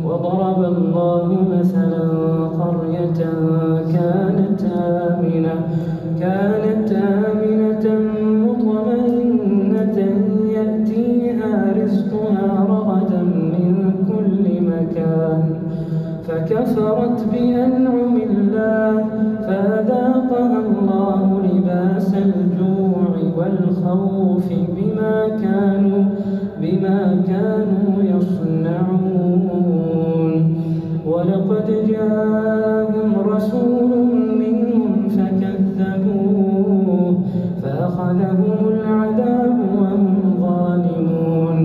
وضرب الله مثلا قرية كانت آمنة مطمئنة يأتيها رزقها رغدا من كل مكان فكفرت بأنعم الله فأذاقها الله لباس الجوع والخوف بما كانوا يصنعون. ولقد جاءهم رسول منهم فكذبوه فأخذهم العذاب وهم ظالمون.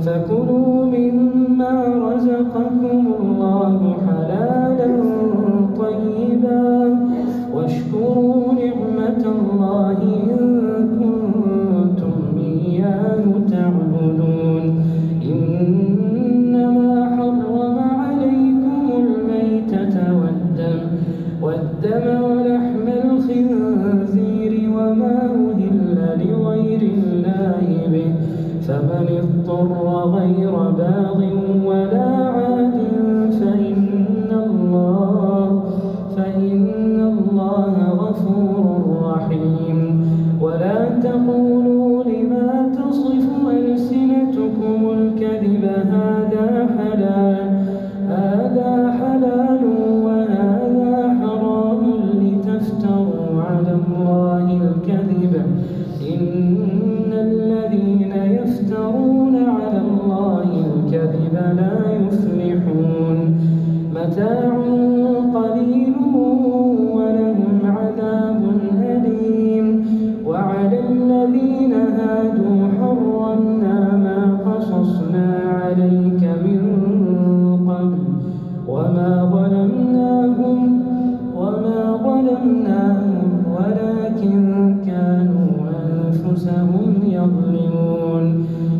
فكلوا مما رزقكم الله حلالا طيبا واشكروا نعمة الله إن كنتم إياه تعبدون. إنما حرم عليكم الميتة والدم ولحم الخنزير وما أهل لغير الله به فمن اضطر غير باغ ولا عاد فإن الله غفور رحيم. ولا تقولوا لما تصف ألسنتكم الكذب هذا حلال وهذا حرام لتفتروا على الله الكذب إن الذين يفترون على الله الكذب لا يفلحون. متاع قليل ولهم عذاب أليم. وعلى الذين هادوا حرمنا ما قصصنا عليك من قبل وما ظلمناهم ولكن كانوا أنفسهم يظلمون.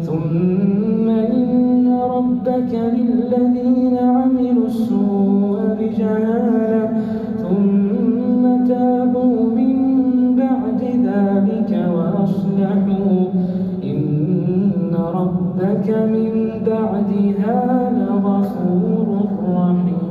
ثم إن ربك للذين عملوا السوء بجهالة ثم تابوا من بعد ذلك وأصلحوا إن ربك من بعدها لغفور رحيم.